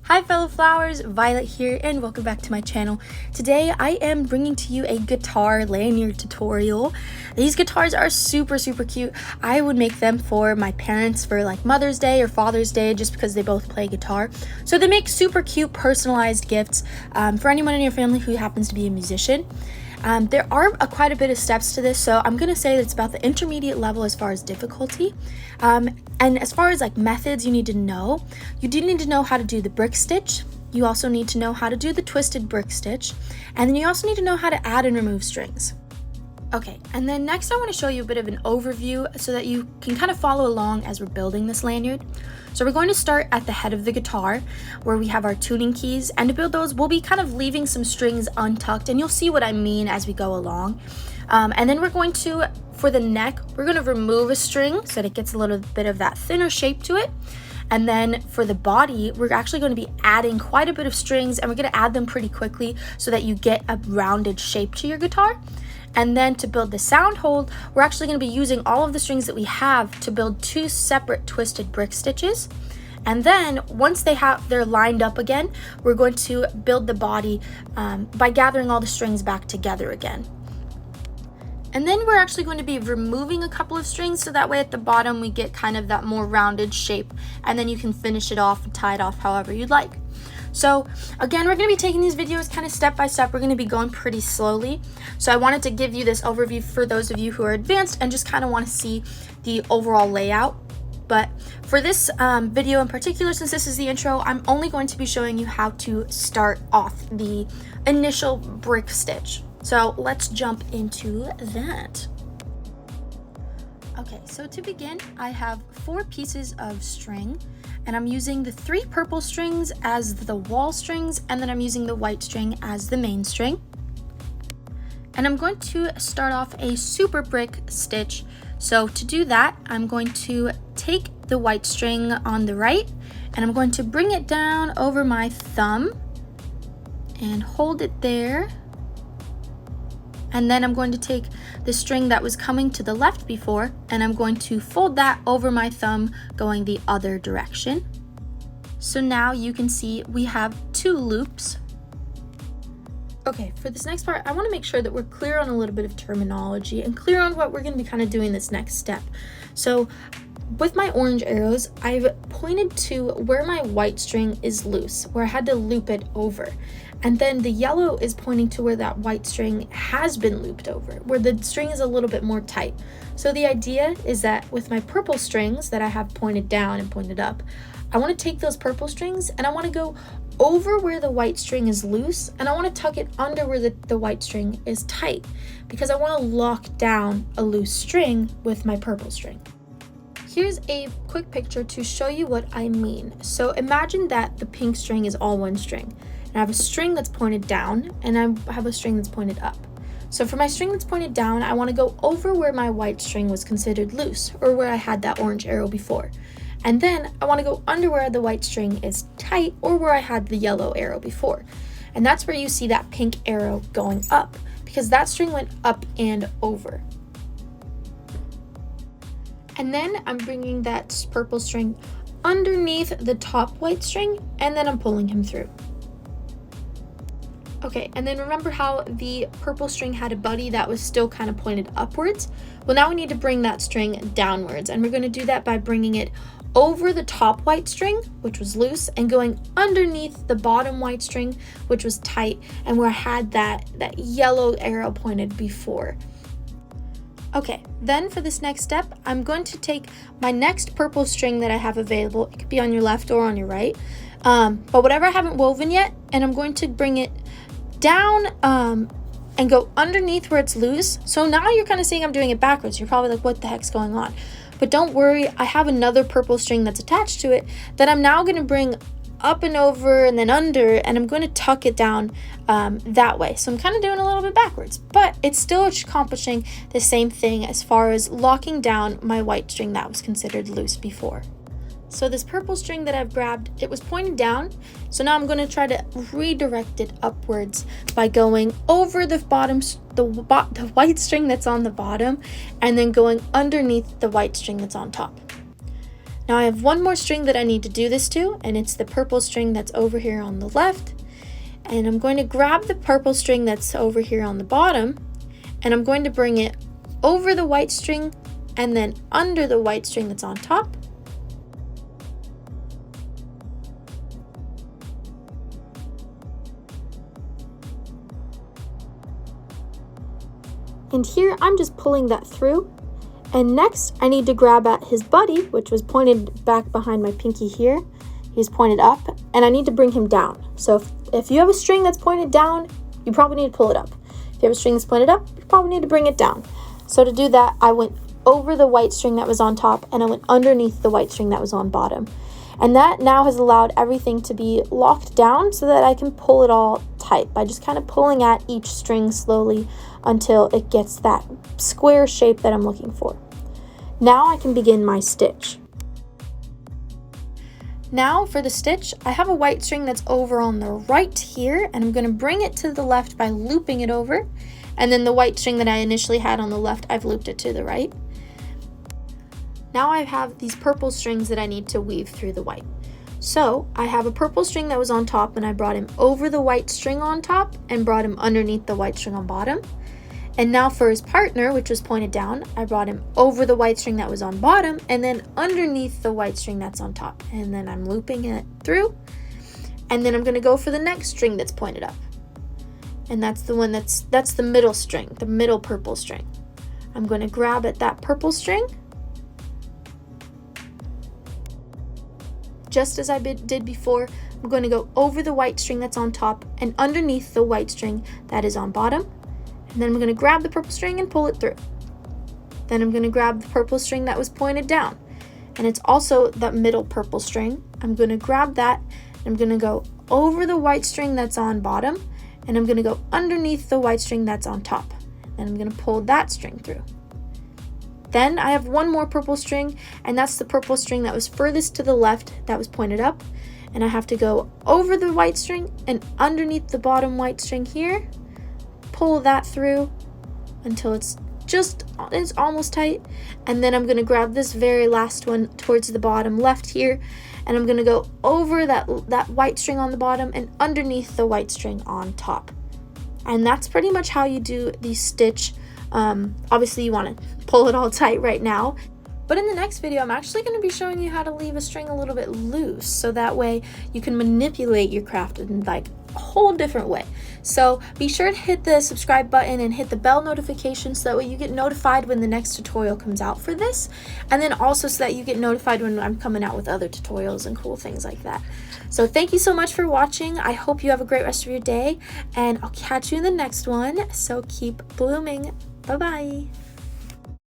Hi fellow flowers, Violet here and welcome back to my channel. Today I am bringing to you a guitar lanyard tutorial. These guitars are super cute. I would make them for my parents for like Mother's Day or Father's Day just because they both play guitar. So they make super cute personalized gifts for anyone in your family who happens to be a musician. There are quite a bit of steps to this, so I'm gonna say that it's about the intermediate level as far as difficulty. And as far as like methods you do need to know how to do the brick stitch. You also need to know how to do the twisted brick stitch, and then you also need to know how to add and remove strings. Okay, and then next I want to show you a bit of an overview so that you can kind of follow along as we're building this lanyard. So we're going to start at the head of the guitar where we have our tuning keys, and to build those we'll be kind of leaving some strings untucked, and you'll see what I mean as we go along. And then we're going to, for the neck, we're going to remove a string so that it gets a little bit of that thinner shape to it. And then for the body, we're actually going to be adding quite a bit of strings, and we're going to add them pretty quickly so that you get a rounded shape to your guitar. And then to build the sound hole, we're actually going to be using all of the strings that we have to build two separate twisted brick stitches. And then once they're lined up again, we're going to build the body by gathering all the strings back together again. And then we're actually going to be removing a couple of strings so that way at the bottom we get kind of that more rounded shape, and then you can finish it off and tie it off however you'd like. So again, we're going to be taking these videos kind of step by step. We're going to be going pretty slowly. So I wanted to give you this overview for those of you who are advanced and just kind of want to see the overall layout. But for this video in particular, since this is the intro, I'm only going to be showing you how to start off the initial brick stitch. So let's jump into that. Okay, so to begin, I have 4 pieces of string, and I'm using the 3 purple strings as the wall strings, and then I'm using the white string as the main string. And I'm going to start off a super brick stitch. So to do that, I'm going to take the white string on the right, and I'm going to bring it down over my thumb and hold it there. And then I'm going to take the string that was coming to the left before, and I'm going to fold that over my thumb going the other direction. So now you can see we have 2 loops. Okay, for this next part, I want to make sure that we're clear on a little bit of terminology and clear on what we're going to be kind of doing this next step. So with my orange arrows, I've pointed to where my white string is loose, where I had to loop it over. And then the yellow is pointing to where that white string has been looped over, where the string is a little bit more tight. So the idea is that with my purple strings that I have pointed down and pointed up, I want to take those purple strings and I want to go over where the white string is loose, and I want to tuck it under where the white string is tight, because I want to lock down a loose string with my purple string. Here's a quick picture to show you what I mean. So imagine that the pink string is all one string. And I have a string that's pointed down, and I have a string that's pointed up. So for my string that's pointed down, I want to go over where my white string was considered loose, or where I had that orange arrow before. And then I want to go under where the white string is tight, or where I had the yellow arrow before. And that's where you see that pink arrow going up, because that string went up and over. And then I'm bringing that purple string underneath the top white string, and then I'm pulling him through. Okay, and then remember how the purple string had a buddy that was still kind of pointed upwards? Well, now we need to bring that string downwards, and we're going to do that by bringing it over the top white string, which was loose, and going underneath the bottom white string, which was tight, and where I had that yellow arrow pointed before. Okay, then for this next step, I'm going to take my next purple string that I have available. It could be on your left or on your right, but whatever I haven't woven yet, and I'm going to bring it down and go underneath where it's loose. So now you're kind of seeing I'm doing it backwards. You're probably like, what the heck's going on? But don't worry, I have another purple string that's attached to it that I'm now going to bring up and over and then under, and I'm going to tuck it down that way. So I'm kind of doing a little bit backwards, but it's still accomplishing the same thing as far as locking down my white string that was considered loose before. So this purple string that I've grabbed, it was pointed down. So now I'm going to try to redirect it upwards by going over the bottom, the white string that's on the bottom, and then going underneath the white string that's on top. Now I have one more string that I need to do this to, and it's the purple string that's over here on the left. And I'm going to grab the purple string that's over here on the bottom, and I'm going to bring it over the white string and then under the white string that's on top. And here I'm just pulling that through. And next I need to grab at his buddy, which was pointed back behind my pinky here. He's pointed up, and I need to bring him down. So if you have a string that's pointed down, you probably need to pull it up. If you have a string that's pointed up, you probably need to bring it down. So to do that, I went over the white string that was on top, and I went underneath the white string that was on bottom. And that now has allowed everything to be locked down so that I can pull it all tight by just kind of pulling at each string slowly until it gets that square shape that I'm looking for. Now I can begin my stitch. Now for the stitch, I have a white string that's over on the right here, and I'm going to bring it to the left by looping it over. And then the white string that I initially had on the left, I've looped it to the right. Now I have these purple strings that I need to weave through the white. So I have a purple string that was on top, and I brought him over the white string on top and brought him underneath the white string on bottom. And now for his partner, which was pointed down, I brought him over the white string that was on bottom and then underneath the white string that's on top. And then I'm looping it through. And then I'm going to go for the next string that's pointed up. And that's the one that's the middle string, the middle purple string. I'm going to grab at that purple string, just as I did before. I'm going to go over the white string that's on top and underneath the white string that is on bottom. And then I'm going to grab the purple string and pull it through. Then I'm going to grab the purple string that was pointed down, and it's also that middle purple string. I'm going to grab that, and I'm going to go over the white string that's on bottom, and I'm going to go underneath the white string that's on top. And I'm going to pull that string through. Then I have one more purple string, and that's the purple string that was furthest to the left that was pointed up. And I have to go over the white string and underneath the bottom white string here, pull that through until it's almost tight. And then I'm going to grab this very last one towards the bottom left here, and I'm going to go over that white string on the bottom and underneath the white string on top. And that's pretty much how you do the stitch. Obviously you want to pull it all tight right now, but in the next video I'm actually going to be showing you how to leave a string a little bit loose, so that way you can manipulate your craft in like a whole different way. So be sure to hit the subscribe button and hit the bell notification so that way you get notified when the next tutorial comes out for this, and then also so that you get notified when I'm coming out with other tutorials and cool things like that. So thank you so much for watching. I hope you have a great rest of your day, and I'll catch you in the next one. So keep blooming. Bye-bye.